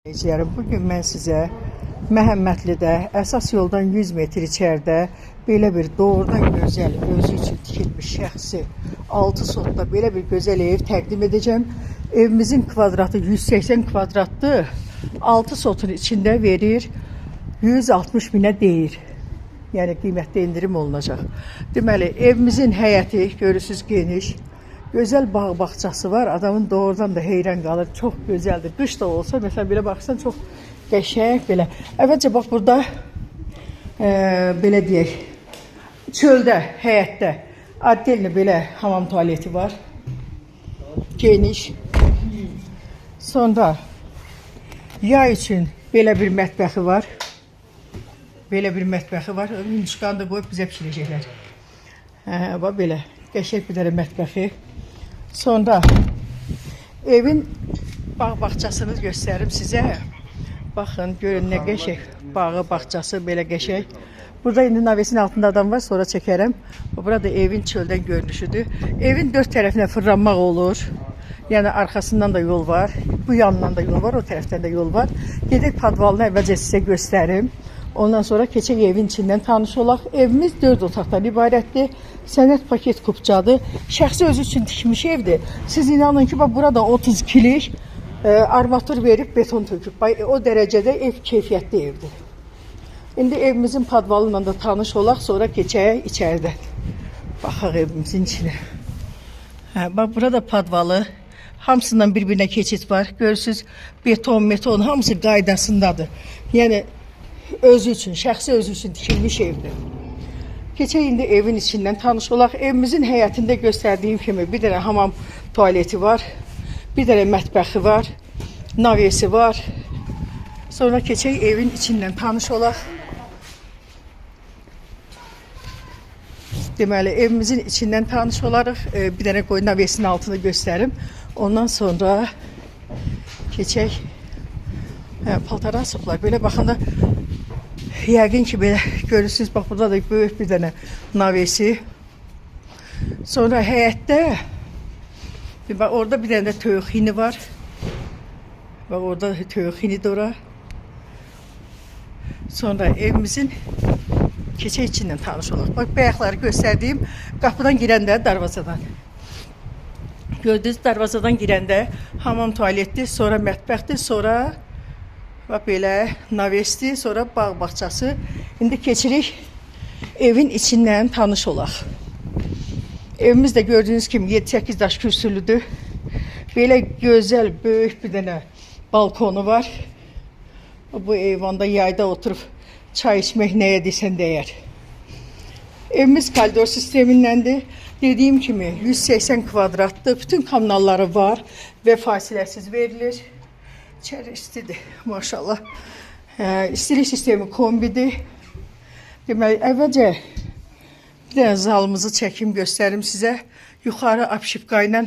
Bugün mən sizə Məhəmmədlidə əsas yoldan 100 metr içəridə belə bir doğrudan gözəl, özü üçün tikilmiş şəxsi 6 sotda belə bir gözəl ev təqdim edəcəm. Evimizin kvadratı 180 kvadratdır. 6 sotun içində verir 160 minə deyir. Yəni qiymətdə indirim olunacaq. Deməli, evimizin həyəti görürsünüz geniş. Gözəl bağ bağçası var. Adamın doğrudan da heyran qalır. Çox gözəldir. Qış da olsa, məsələn, belə baxsan çox qəşəng belə. Əvvəlcə bax burada belə deyək, çöldə, həyətdə addelli belə hamam tualeti var. Geniş. Sonra yay üçün belə bir mətbəxi var. Belə bir mətbəxi var. Hindişkanı da qoyub bizə pişirəcəklər. Bax belə. Qəşəng bir dənə mətbəxi. Sonra evin bağ bağçasını göstərim sizə. Baxın, görün nə qəşəng. Bağı, bağçası belə qəşəng. Burada indi navesin altında adam var, sonra çəkərəm. Burada evin çöldən görünüşüdür. Evin dörd tərəfinə fırlanmaq olur. Yəni arxasından da yol var. Bu yanından da yol var, o tərəfdən də yol var. Gedək padvalını əvvəlcə sizə göstərim. Ondan sonra keçək evin içindən tanış olaq. Evimiz 4 otaqdan ibarətdir. Sənət paket kupçadır. Şəxsi özü üçün tikmiş evdir. Siz inanın ki, burada 32'lik armatur verib beton töküb. O dərəcədə ev keyfiyyətli evdir. İndi evimizin padvalı ilə da tanış olaq, sonra keçək içəridə. Baxaq evimizin içinə. Bax, burada padvalı. Hamısından bir-birinə keçid var. Görürsünüz, beton, hamısı qaydasındadır. Yəni, özü üçün, şəxsi özü üçün tikilmiş evdir. Keçək indi evin içindən tanış olaq. Evimizin həyətində göstərdiyim kimi bir dənə hamam tualeti var. Bir dənə mətbəxi var. Navesi var. Sonra keçək evin içindən tanış olaq. Deməli, evimizin içindən tanış olarıq. Bir dənə qoy navesinin altını göstərim. Ondan sonra keçək paltara asıblar. Belə baxanda yəqin ki, belə görürsünüz, bax, burada da böyük bir dənə navesi. Sonra həyətdə, bax, orada bir dənə də toyuq hini var. Bax, orada toyuq hinidir ora. Sonra evimizin keçək içindən tanış olaq. Bax, bayaqları göstərdiyim qapıdan girəndə, darvazadan. Gördünüz, darvazadan girəndə hamam tualetdir, sonra mətbəxdir, sonra bax, belə navesdir, sonra bağ bağçası. İndi keçirik evin içindən tanış olaq. Evimiz də gördüyünüz kimi 7-8 daş kürsülüdür. Belə gözəl, böyük bir dənə balkonu var. Bu eyvanda yayda oturub çay içmək nəyə desən dəyər. Evimiz koridor sistemindəndir. Dediyim kimi 180 kvadratdır. Bütün kanalları var və fasiləsiz verilir. İçəri istidir, maşallah. İstilik sistemi kombidir. Deməli, əvvəlcə bir dənə zalımızı çəkim, göstərim sizə. Yuxarı apşipqa ilə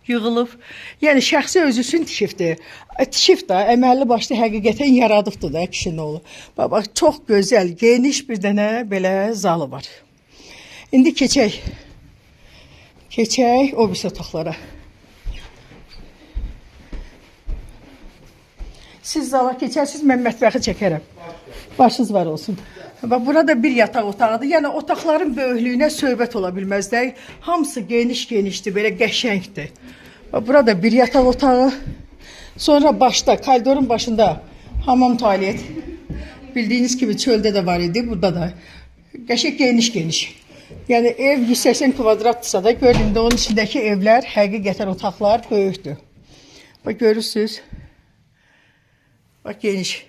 yığılıb. Yəni, şəxsi özü üçün tikibdir. Tikib də, əməlli başlı həqiqətən yaradıbdır da, kişinin oğlu. Bax, çox gözəl, geniş bir dənə belə zalı var. İndi keçək o birisi otaqlara. Siz zala keçərsiniz, mən mətbəxi çəkərəm. Başınız var olsun. Bax, burada bir yataq otağıdır. Yəni, otaqların böyüklüyünə söhbət ola bilməzdir. Hamısı geniş-genişdir, belə qəşəngdir. Bax, burada bir yataq otağı. Sonra başda, koridorun başında hamam tualet. Bildiyiniz kimi çöldə də var idi, burada da. Qəşəng geniş-geniş. Yəni, ev 180 kvadratdırsa da, görün də onun içindəki evlər, həqiqətən otaqlar böyükdür. Bax, görürsünüz. Bax, geniş.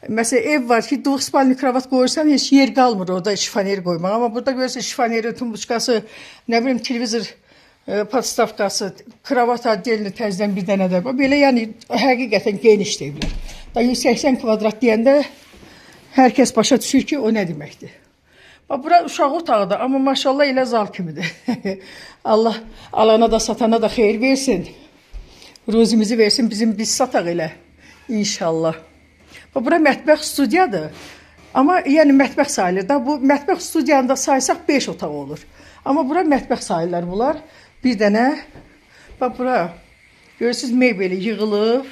Mesela ev var ki, duvuk spalni kravat koyursan heç yer qalmır orada şifaner koymaq. Ama burada görürsən şifaneri, tumbuçkası, nə bilim televizor podstavkası, kravat addelini təzdən bir dənə də. Belə yəni həqiqətən genişdir evlər. Da 180 kvadrat deyəndə hər kəs başa düşür ki, o nə deməkdir. Bax, bura uşaq otağıdır, amma maşallah elə zal kimidir. Allah alana da satana da xeyir versin. Ruzimizi versin, biz sataq elə. İnşallah. Bura mətbəx studiyadır. Amma yəni mətbəx sayılır da. Bu mətbəx studiyanda saysaq 5 otaq olur. Amma bura mətbəx sayılır bunlar. Bir dənə. Bax, bura görürsünüz, meybeli yığılıb.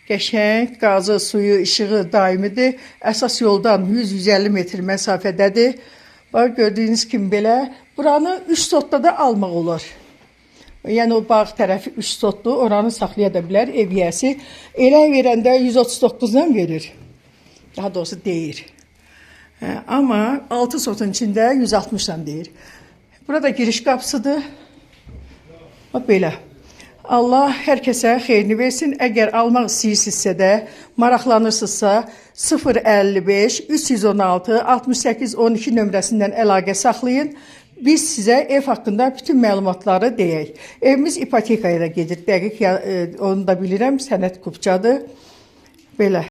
Qəşəng, qazı, suyu, işığı daimidir. Əsas yoldan 100-150 metr məsafədədir. Bax, gördüyünüz kimi belə. Buranı 3 sotda da almaq olur. Yəni, o bağ tərəfi 3 sotdur. Oranı saxlaya da bilər ev yiyəsi. Elə verəndə 139-dan verir. Daha doğrusu deyir. Amma 6 sotun içində 160-dan deyir. Burada giriş qapısıdır. Bax, belə. Allah hər kəsə xeyrini versin. Əgər almaq istəyirsinizsə də, maraqlanırsınızsa 055 316 68 12 nömrəsindən əlaqə saxlayın. Biz sizə ev haqqında bütün məlumatları deyək. Evimiz ipotekaya da gedir. Dəqiq onu da bilirəm. Sənət Kupçadır. Belə.